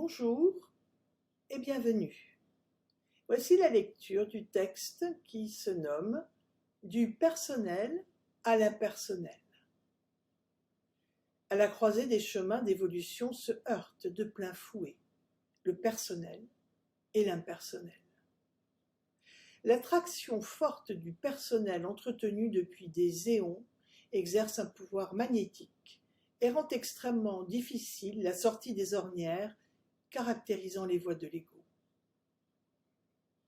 Bonjour et bienvenue. Voici la lecture du texte qui se nomme « Du personnel à l'impersonnel ». À la croisée des chemins d'évolution se heurtent de plein fouet le personnel et l'impersonnel. L'attraction forte du personnel entretenu depuis des éons exerce un pouvoir magnétique et rend extrêmement difficile la sortie des ornières caractérisant les voies de l'ego.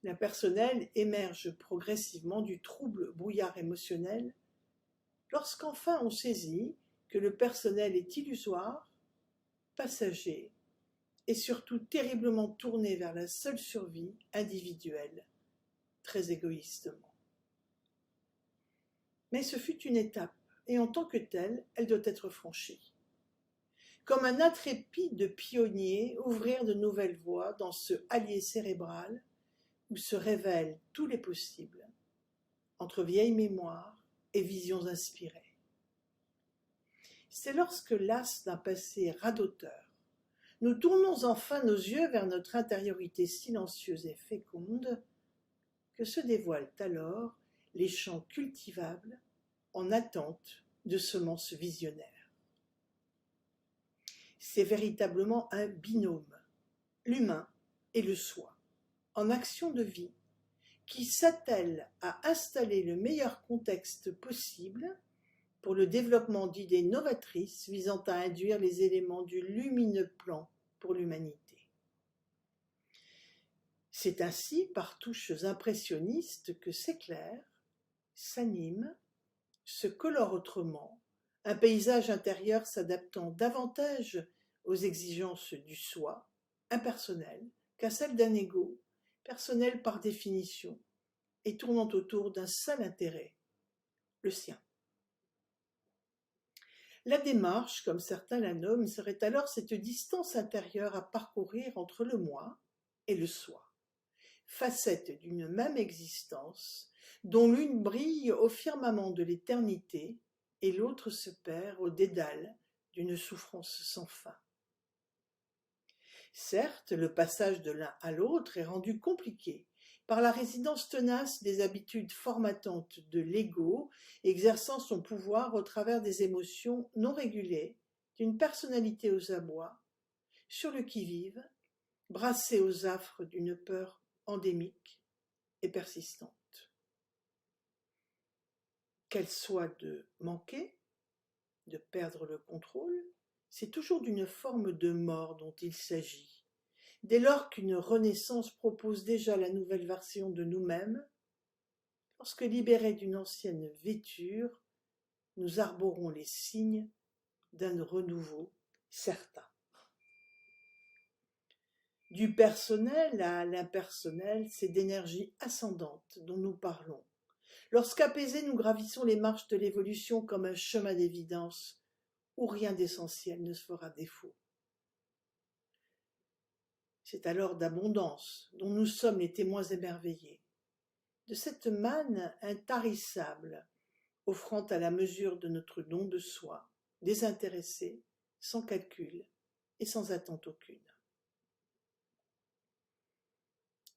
L'impersonnel émerge progressivement du trouble brouillard émotionnel lorsqu'enfin on saisit que le personnel est illusoire, passager et surtout terriblement tourné vers la seule survie individuelle, très égoïstement. Mais ce fut une étape, et en tant que telle, elle doit être franchie. Comme un intrépide pionnier, ouvrir de nouvelles voies dans ce hallier cérébral où se révèlent tous les possibles, entre vieilles mémoires et visions inspirées. C'est lorsque, las d'un passé radoteur, nous tournons enfin nos yeux vers notre intériorité silencieuse et féconde, que se dévoilent alors les champs cultivables en attente de semences visionnaires. C'est véritablement un binôme, l'humain et le soi, en action de vie, qui s'attelle à installer le meilleur contexte possible pour le développement d'idées novatrices visant à induire les éléments du lumineux plan pour l'humanité. C'est ainsi, par touches impressionnistes, que s'éclaire, s'anime, se colore autrement, un paysage intérieur s'adaptant davantage aux exigences du soi, impersonnel, qu'à celles d'un ego, personnel par définition, et tournant autour d'un seul intérêt, le sien. La démarche, comme certains la nomment, serait alors cette distance intérieure à parcourir entre le moi et le soi, facettes d'une même existence, dont l'une brille au firmament de l'éternité et l'autre se perd au dédale d'une souffrance sans fin. Certes, le passage de l'un à l'autre est rendu compliqué par la résidence tenace des habitudes formatantes de l'ego, exerçant son pouvoir au travers des émotions non régulées d'une personnalité aux abois, sur le qui-vive, brassée aux affres d'une peur endémique et persistante. Qu'elle soit de manquer, de perdre le contrôle, c'est toujours d'une forme de mort dont il s'agit. Dès lors qu'une renaissance propose déjà la nouvelle version de nous-mêmes, lorsque libérés d'une ancienne vêture, nous arborons les signes d'un renouveau certain. Du personnel à l'impersonnel, c'est d'énergie ascendante dont nous parlons. Lorsqu'apaisés, nous gravissons les marches de l'évolution comme un chemin d'évidence où rien d'essentiel ne se fera défaut. C'est alors d'abondance dont nous sommes les témoins émerveillés, de cette manne intarissable, offrant à la mesure de notre don de soi, désintéressé, sans calcul et sans attente aucune.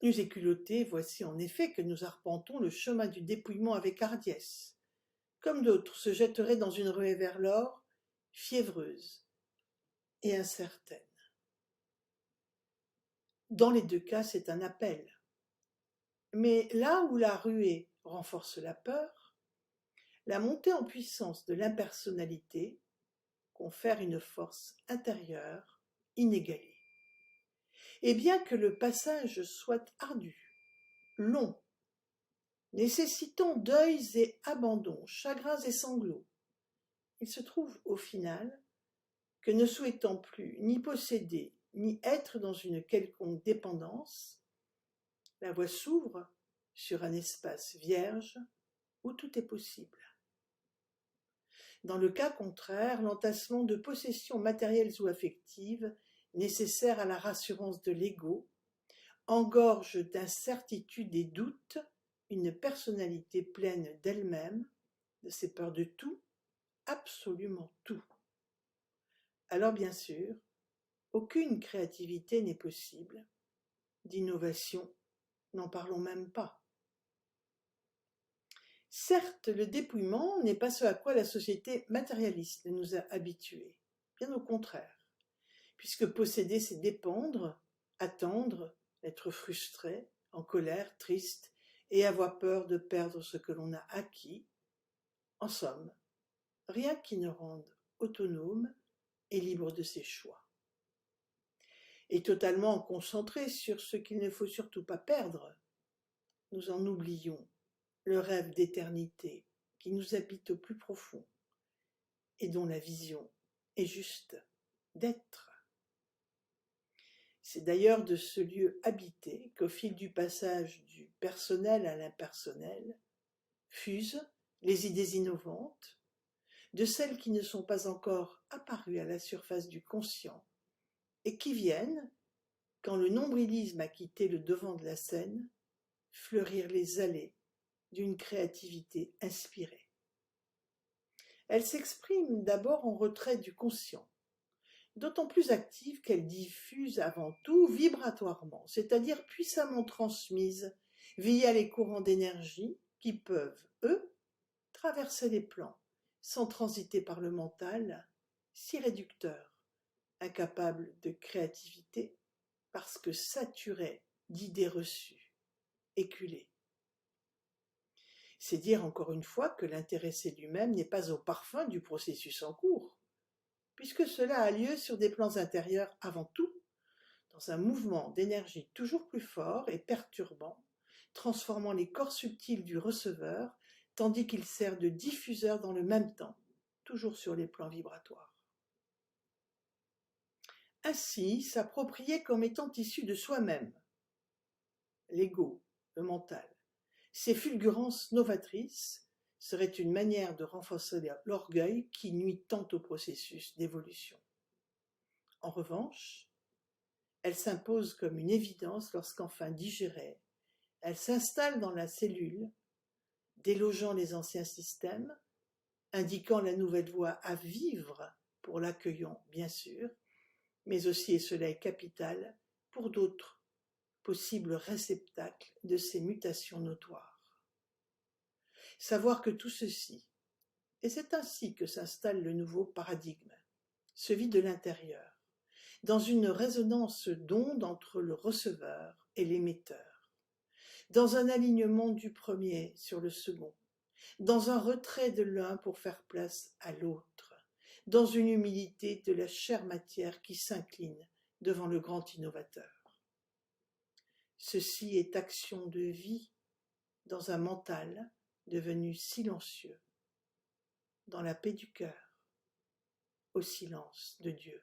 Nus et culottés, voici en effet que nous arpentons le chemin du dépouillement avec hardiesse, comme d'autres se jetteraient dans une ruée vers l'or, fiévreuse et incertaine. Dans les deux cas, c'est un appel. Mais là où la ruée renforce la peur, la montée en puissance de l'impersonnalité confère une force intérieure inégalée. Et bien que le passage soit ardu, long, nécessitant deuils et abandons, chagrins et sanglots, il se trouve au final que ne souhaitant plus ni posséder ni être dans une quelconque dépendance, la voie s'ouvre sur un espace vierge où tout est possible. Dans le cas contraire, l'entassement de possessions matérielles ou affectives, nécessaires à la rassurance de l'ego, engorge d'incertitudes et doutes une personnalité pleine d'elle-même, de ses peurs de tout, absolument tout. Alors bien sûr, aucune créativité n'est possible. D'innovation, n'en parlons même pas. Certes, le dépouillement n'est pas ce à quoi la société matérialiste nous a habitués, bien au contraire, puisque posséder, c'est dépendre, attendre, être frustré, en colère, triste, et avoir peur de perdre ce que l'on a acquis. En somme, rien qui ne rende autonome et libre de ses choix. Et totalement concentré sur ce qu'il ne faut surtout pas perdre, nous en oublions le rêve d'éternité qui nous habite au plus profond et dont la vision est juste d'être. C'est d'ailleurs de ce lieu habité qu'au fil du passage du personnel à l'impersonnel fusent les idées innovantes, de celles qui ne sont pas encore apparues à la surface du conscient et qui viennent, quand le nombrilisme a quitté le devant de la scène, fleurir les allées d'une créativité inspirée. Elle s'exprime d'abord en retrait du conscient, d'autant plus active qu'elle diffuse avant tout vibratoirement, c'est-à-dire puissamment transmise via les courants d'énergie qui peuvent, eux, traverser les plans, sans transiter par le mental, si réducteur, incapable de créativité, parce que saturé d'idées reçues, éculées. C'est dire encore une fois que l'intéressé lui-même n'est pas au parfum du processus en cours, puisque cela a lieu sur des plans intérieurs avant tout, dans un mouvement d'énergie toujours plus fort et perturbant, transformant les corps subtils du receveur, tandis qu'il sert de diffuseur dans le même temps, toujours sur les plans vibratoires. Ainsi, s'approprier comme étant issu de soi-même, l'ego, le mental, ces fulgurances novatrices seraient une manière de renforcer l'orgueil qui nuit tant au processus d'évolution. En revanche, elle s'impose comme une évidence lorsqu'enfin digérée, elle s'installe dans la cellule, délogeant les anciens systèmes, indiquant la nouvelle voie à vivre pour l'accueillant bien sûr, mais aussi, et cela est capital, pour d'autres possibles réceptacles de ces mutations notoires. Savoir que tout ceci, et c'est ainsi que s'installe le nouveau paradigme, se vit de l'intérieur, dans une résonance d'ondes entre le receveur et l'émetteur, dans un alignement du premier sur le second, dans un retrait de l'un pour faire place à l'autre, dans une humilité de la chère matière qui s'incline devant le grand innovateur. Ceci est action de vie dans un mental devenu silencieux, dans la paix du cœur, au silence de Dieu.